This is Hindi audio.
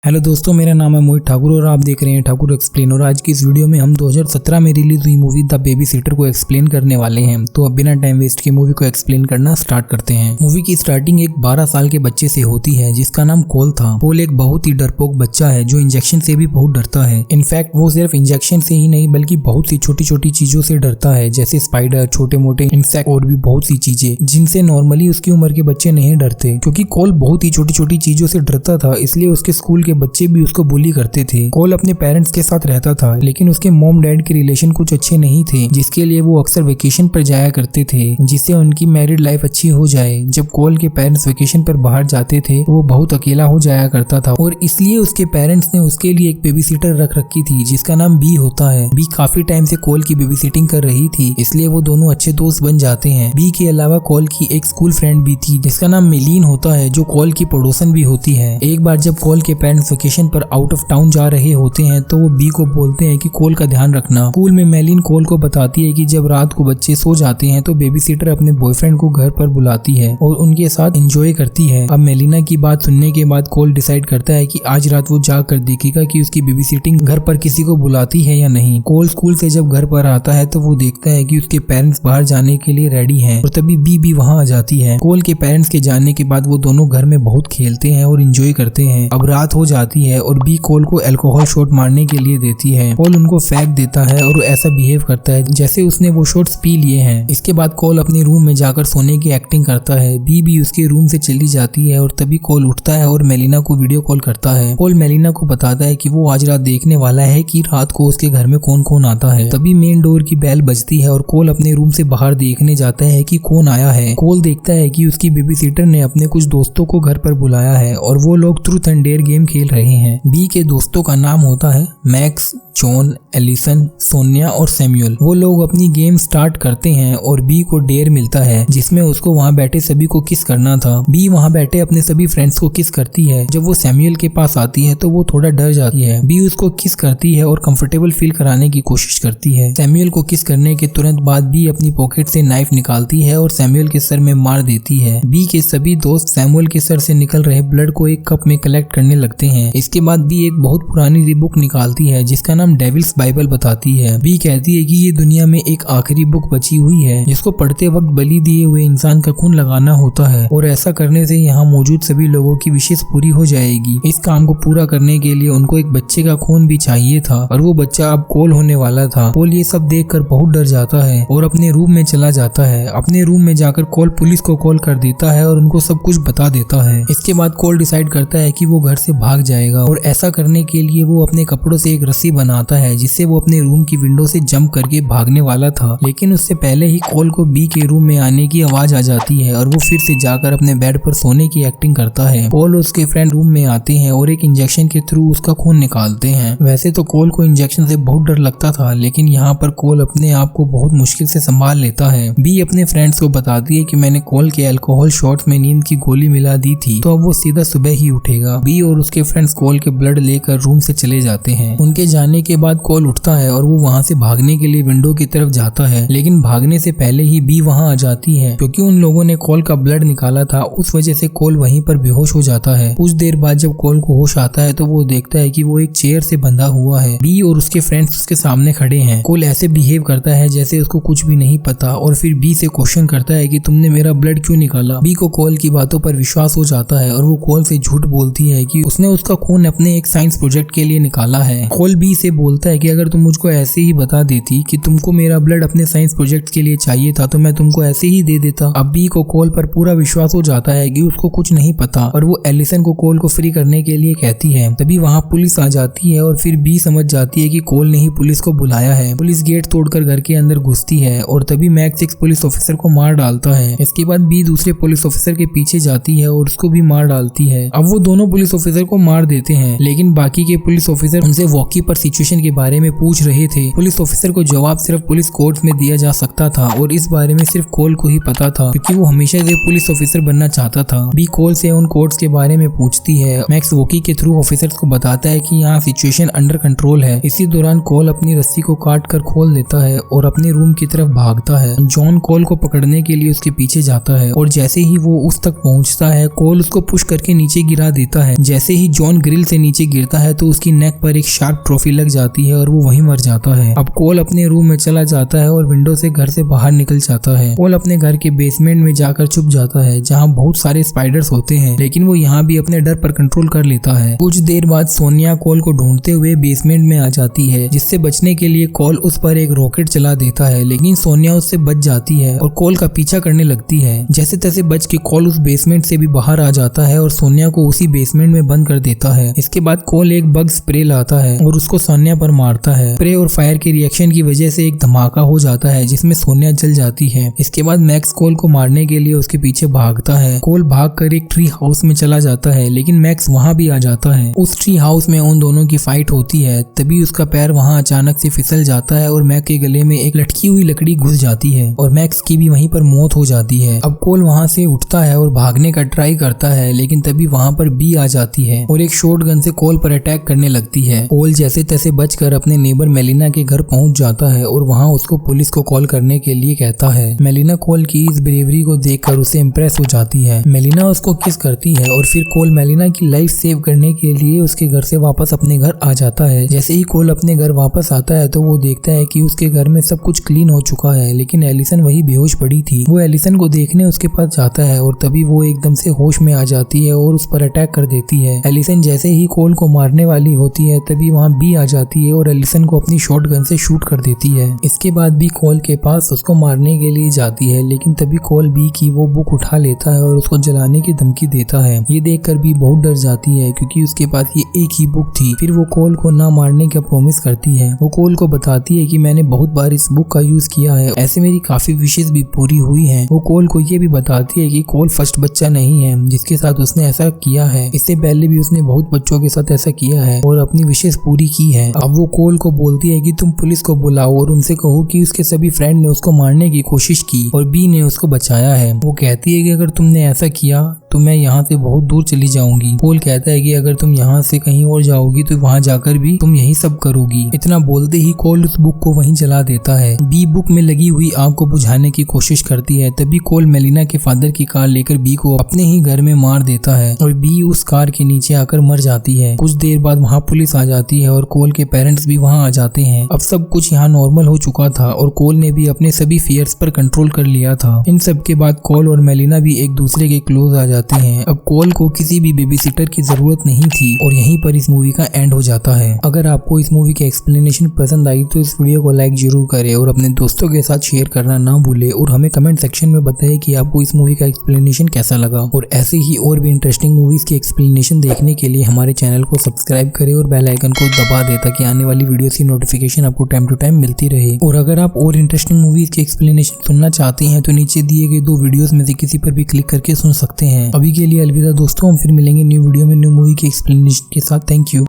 हेलो दोस्तों, मेरा नाम है मोहित ठाकुर और आप देख रहे हैं ठाकुर एक्सप्लेन। और आज की इस वीडियो में हम 2017 में रिलीज हुई मूवी द बेबी सिटर को एक्सप्लेन करने वाले हैं। तो अब बिना टाइम वेस्ट के मूवी को एक्सप्लेन करना स्टार्ट करते हैं। मूवी की स्टार्टिंग एक 12 साल के बच्चे से होती है जिसका नाम कोल था। कोल एक बहुत ही डरपोक बच्चा है जो इंजेक्शन से भी बहुत डरता है। इनफैक्ट वो सिर्फ इंजेक्शन से ही नहीं बल्कि बहुत सी छोटी छोटी चीजों से डरता है, जैसे स्पाइडर, छोटे मोटे इंसेक्ट और भी बहुत सी चीजें जिनसे नॉर्मली उसकी उम्र के बच्चे नहीं डरते। क्योंकि कोल बहुत ही छोटी छोटी चीजों से डरता था, इसलिए उसके स्कूल के बच्चे भी उसको बुली करते थे। कोल अपने पेरेंट्स के साथ रहता था, लेकिन उसके मॉम डैड के रिलेशन कुछ अच्छे नहीं थे, जिसके लिए वो अक्सर वेकेशन पर जाया करते थे जिससे उनकी मैरिड लाइफ अच्छी हो जाए। जब कोल के पेरेंट्स वेकेशन पर बाहर जाते थे तो वो बहुत अकेला हो जाया करता था और इसलिए उसके पेरेंट्स ने उसके लिए एक बेबी सिटर रख रखी थी जिसका नाम बी होता है। बी काफी टाइम से कोल की बेबी सिटिंग कर रही थी, इसलिए वो दोनों अच्छे दोस्त बन जाते हैं। बी के अलावा कोल की एक स्कूल फ्रेंड भी थी जिसका नाम मेलिन होता है, जो कोल की पड़ोसन भी होती है। एक बार जब कोल के पेरेंट्स वेकेशन पर आउट ऑफ टाउन जा रहे होते हैं तो वो बी को बोलते हैं कि कोल का ध्यान रखना। स्कूल में मेलिन कोल को बताती है कि जब रात को बच्चे सो जाते हैं तो बेबी सिटर अपने बॉयफ्रेंड को घर पर बुलाती है और उनके साथ एंजॉय करती है। अब मेलिना की बात सुनने के बाद कोल डिसाइड करता है कि आज रात वो जाकर देखेगा कि उसकी बेबी सिटिंग घर पर किसी को बुलाती है या नहीं। कोल स्कूल से जब घर पर आता है तो वो देखता है कि उसके पेरेंट्स बाहर जाने के लिए रेडी हैं और तभी बी भी वहाँ आ जाती है। कोल के पेरेंट्स के जाने के बाद वो दोनों घर में बहुत खेलते हैं और एंजॉय करते हैं। अब रात हो जाती है और बी कोल को अल्कोहल शॉट मारने के लिए देती है। कोल उनको फेंक देता है और वो ऐसा बिहेव करता है जैसे उसने वो शॉट्स पी लिए हैं। इसके बाद कोल अपने रूम में जाकर सोने की एक्टिंग करता है। बी भी उसके रूम से चली जाती है और तभी कोल उठता है और मेलिना को वीडियो कॉल करता है। कोल मेलिना को बताता है कि वो आज रात देखने वाला है कि रात को उसके घर में कौन कौन आता है। तभी मेन डोर की बेल बजती है और कोल अपने रूम से बाहर देखने जाता है कि कौन आया है। कोल देखता है कि उसकी बेबी सिटर ने अपने कुछ दोस्तों को घर पर बुलाया है और वो लोग ट्रूथ एंड डेयर गेम खेल रहे हैं। बी के दोस्तों का नाम होता है मैक्स, जॉन, एलिसन, सोनिया और सैमुअल। वो लोग अपनी गेम स्टार्ट करते हैं और बी को डेयर मिलता है जिसमें उसको वहाँ बैठे सभी को किस करना था। बी वहाँ बैठे अपने सभी फ्रेंड्स को किस करती है। जब वो सैमुअल के पास आती है तो वो थोड़ा डर जाती है। बी उसको किस करती है और कंफर्टेबल फील कराने की कोशिश करती है। सैमुअल को किस करने के तुरंत बाद बी अपनी पॉकेट से नाइफ निकालती है और सैमुअल के सर में मार देती है। बी के सभी दोस्त सैमुअल के सर से निकल रहे ब्लड को एक कप में कलेक्ट करने लगते हैं। इसके बाद बी एक बहुत पुरानी सी बुक निकालती है जिसका नाम डेविल्स बाइबल बताती है। बी कहती है कि ये दुनिया में एक आखिरी बुक बची हुई है जिसको पढ़ते वक्त बलि दिए हुए इंसान का खून लगाना होता है और ऐसा करने से यहाँ मौजूद सभी लोगों की विशेष पूरी हो जाएगी। इस काम को पूरा करने के लिए उनको एक बच्चे का खून भी चाहिए था और वो बच्चा अब कोल होने वाला था। कोल ये सब देखकर बहुत डर जाता है और अपने रूम में चला जाता है। अपने रूम में जाकर कोल पुलिस को कॉल कर देता है और उनको सब कुछ बता देता है। इसके बाद कोल डिसाइड करता है कि वो घर से भाग जाएगा और ऐसा करने के लिए वो अपने कपड़ों से एक रस्सी बनाता है जिससे वो अपने रूम की विंडो से जंप करके भागने वाला था। लेकिन उससे पहले ही कोल को बी के रूम में आने की आवाज आ जाती है और वो फिर से जाकर अपने बेड पर सोने की एक्टिंग करता है। कोल और उसके फ्रेंड रूम में आते हैं और एक इंजेक्शन के थ्रू उसका खून निकालते हैं। वैसे तो कोल को इंजेक्शन से बहुत डर लगता था, लेकिन यहाँ पर कोल अपने आप को बहुत मुश्किल से संभाल लेता है। बी अपने फ्रेंड्स को बताती है कि मैंने कोल के अल्कोहल शॉट्स में नींद की गोली मिला दी थी, तो अब वो सीधा सुबह ही उठेगा। बी और उसके फ्रेंड्स कोल के ब्लड लेकर रूम से चले जाते हैं। उनके जाने के बाद कोल उठता है और वो वहाँ से भागने के लिए विंडो की तरफ जाता है, लेकिन भागने से पहले ही बी वहाँ आ जाती है। क्योंकि उन लोगों ने कोल का ब्लड निकाला था, उस वजह से कोल वहीं पर बेहोश हो जाता है। कुछ देर बाद जब कोल को होश आता है तो वो देखता है कि वो एक चेयर से बंधा हुआ है। बी और उसके फ्रेंड्स उसके सामने खड़े हैं। कोल ऐसे बिहेव करता है जैसे उसको कुछ भी नहीं पता और फिर बी से क्वेश्चन करता है कि तुमने मेरा ब्लड क्यों निकाला। बी को कोल की बातों पर विश्वास हो जाता है और वो कोल से झूठ बोलती है कि उसने उसका खून अपने एक साइंस प्रोजेक्ट के लिए निकाला है। कोल बी से बोलता है कि अगर तुम मुझको ऐसे ही बता देती कि तुमको मेरा ब्लड अपने साइंस प्रोजेक्ट के लिए चाहिए था तो मैं तुमको ऐसे ही दे देता। अब बी को कोल पर पूरा विश्वास हो जाता है कि उसको कुछ नहीं पता और वो एलिसन को कोल को फ्री करने के लिए कहती है। तभी वहाँ पुलिस आ जाती है और फिर बी समझ जाती है कि कोल ने ही पुलिस को बुलाया है। पुलिस गेट तोड़कर घर के अंदर घुसती है और तभी मैक्स एक पुलिस ऑफिसर को मार डालता है। इसके बाद बी दूसरे पुलिस ऑफिसर के पीछे जाती है और उसको भी मार डालती है। अब वो दोनों पुलिस ऑफिसर को मार देते हैं, लेकिन बाकी के पुलिस ऑफिसर उनसे वॉकी पर सिचुएशन के बारे में पूछ रहे थे। पुलिस ऑफिसर को जवाब सिर्फ पुलिस कोर्ट में दिया जा सकता था और इस बारे में सिर्फ कोल को ही पता था क्योंकि वो हमेशा से पुलिस ऑफिसर बनना चाहता था। बी कोल से उन कोर्ट्स के बारे में पूछती है। मैक्स वॉकी के थ्रू ऑफिसर्स को बताता है कि यहाँ सिचुएशन अंडर कंट्रोल है। इसी दौरान कोल अपनी रस्सी को काट कर खोल देता है और अपने रूम की तरफ भागता है। जॉन कोल को पकड़ने के लिए उसके पीछे जाता है और जैसे ही वो उस तक पहुंचता है कोल उसको पुश करके नीचे गिरा देता है। जैसे ही जॉन ग्रिल से नीचे गिरता है तो उसकी नेक पर एक शार्प ट्रॉफी लग जाती है और वो वहीं मर जाता है। अब कोल अपने रूम में चला जाता है और विंडो से घर से बाहर निकल जाता है। कोल अपने घर के बेसमेंट में जाकर छुप जाता है जहाँ बहुत सारे स्पाइडर्स होते हैं, लेकिन वो यहाँ भी अपने डर पर कंट्रोल कर लेता है। कुछ देर बाद सोनिया कोल को ढूंढते हुए बेसमेंट में आ जाती है, जिससे बचने के लिए कोल उस पर एक रॉकेट चला देता है, लेकिन सोनिया उससे बच जाती है और कोल का पीछा करने लगती है। जैसे तैसे बच के कोल उस बेसमेंट से भी बाहर आ जाता है और सोनिया को उसी बेसमेंट में बंद कर देता है। इसके बाद कोल एक बग स्प्रे लाता है और उसको सोनिया पर मारता है। स्प्रे और फायर के रिएक्शन की वजह से एक धमाका हो जाता है जिसमें सोनिया जल जाती है। इसके बाद मैक्स कोल को मारने के लिए उसके पीछे भागता है। कोल भागकर एक ट्री हाउस में चला जाता है, लेकिन मैक्स वहाँ भी आ जाता है। उस ट्री हाउस में उन दोनों की फाइट होती है। तभी उसका पैर वहाँ अचानक से फिसल जाता है और मैक्स के गले में एक लटकी हुई लकड़ी घुस जाती है और मैक्स की भी वहीं पर मौत हो जाती है। अब कोल वहाँ से उठता है और भागने का ट्राई करता है, लेकिन तभी वहाँ पर बी आ जाती है और एक शॉटगन से कोल पर अटैक करने लगती है। कोल जैसे तैसे बचकर अपने नेबर मेलिना के घर पहुंच जाता है और वहाँ उसको पुलिस को कॉल करने के लिए कहता है। मेलिना कोल की इस ब्रेवरी को देखकर उसे इम्प्रेस हो जाती है। मेलिना उसको किस करती है और फिर कोल मेलिना की लाइफ सेव करने के लिए उसके घर से वापस अपने घर आ जाता है। जैसे ही कोल अपने घर वापस आता है तो वो देखता है कि उसके घर में सब कुछ क्लीन हो चुका है, लेकिन एलिसन वही बेहोश पड़ी थी। वो एलिसन को देखने उसके पास जाता है और तभी वो एकदम से होश में आ जाती है और उस पर अटैक कर देती है। एलिसन जैसे ही कोल को मारने वाली होती है तभी वहाँ बी आ जाती है और एलिसन को अपनी शॉटगन से शूट कर देती है। इसके बाद बी कोल के पास उसको मारने के लिए जाती है, लेकिन तभी कोल बी की वो बुक उठा लेता है और उसको जलाने की धमकी देता है। ये देखकर बी बहुत डर जाती है क्योंकि उसके पास ये एक ही बुक थी। फिर वो कोल को ना मारने का प्रॉमिस करती है। वो कोल को बताती है कि मैंने बहुत बार इस बुक का यूज किया है, ऐसे मेरी काफी विशेष भी पूरी हुई हैं। वो कोल को ये भी बताती है कि कोल फर्स्ट बच्चा नहीं है जिसके साथ उसने ऐसा किया है, इससे पहले भी उसने बहुत बच्चों के साथ ऐसा किया है और अपनी विशेष पूरी की है। अब वो कोल को बोलती है कि तुम पुलिस को बुलाओ और उनसे कहो कि उसके सभी फ्रेंड ने उसको मारने की कोशिश की और बी ने उसको बचाया है। वो कहती है कि अगर तुमने ऐसा किया तो मैं यहाँ से बहुत दूर चली जाऊंगी। कोल कहता है कि अगर तुम यहाँ से कहीं और जाओगी तो वहाँ जाकर भी तुम यही सब करोगी। इतना बोलते ही कोल उस बुक को वहीं जला देता है। बी बुक में लगी हुई आग को बुझाने की कोशिश करती है। तभी कोल मेलिना के फादर की कार लेकर बी को अपने ही घर में मार देता है और बी उस कार के नीचे आकर मर जाती है। कुछ देर बाद वहाँ पुलिस आ जाती है और कोल के पेरेंट्स भी वहाँ आ जाते हैं। अब सब कुछ यहाँ नॉर्मल हो चुका था और कोल ने भी अपने सभी फियर्स पर कंट्रोल कर लिया था। इन सब के बाद कोल और मेलिना भी एक दूसरे के क्लोज आ जाते हैं। अब कोल को किसी भी बेबी सिटर की जरूरत नहीं थी और यहीं पर इस मूवी का एंड हो जाता है। अगर आपको इस मूवी की एक्सप्लेनेशन पसंद आई तो इस वीडियो को लाइक जरूर करें और अपने दोस्तों के साथ शेयर करना ना भूले और हमें कमेंट सेक्शन में बताएं कि आपको इस मूवी का एक्सप्लेनेशन कैसा लगा। और ऐसे ही और भी इंटरेस्टिंग मूवीज की एक्सप्लेनेशन देखने के लिए हमारे चैनल को सब्सक्राइब करें और बेल आइकन को दबा दें ताकि आने वाली वीडियो की नोटिफिकेशन आपको टाइम टू टाइम मिलती रहे। और अगर आप और इंटरेस्टिंग मूवीज की एक्सप्लेनेशन सुनना चाहते हैं तो नीचे दिए गए 2 वीडियोस में से किसी पर भी क्लिक करके सुन सकते हैं। अभी के लिए अलविदा दोस्तों, हम फिर मिलेंगे न्यू वीडियो में न्यू मूवी की एक्सप्लेनेशन के साथ। Thank you.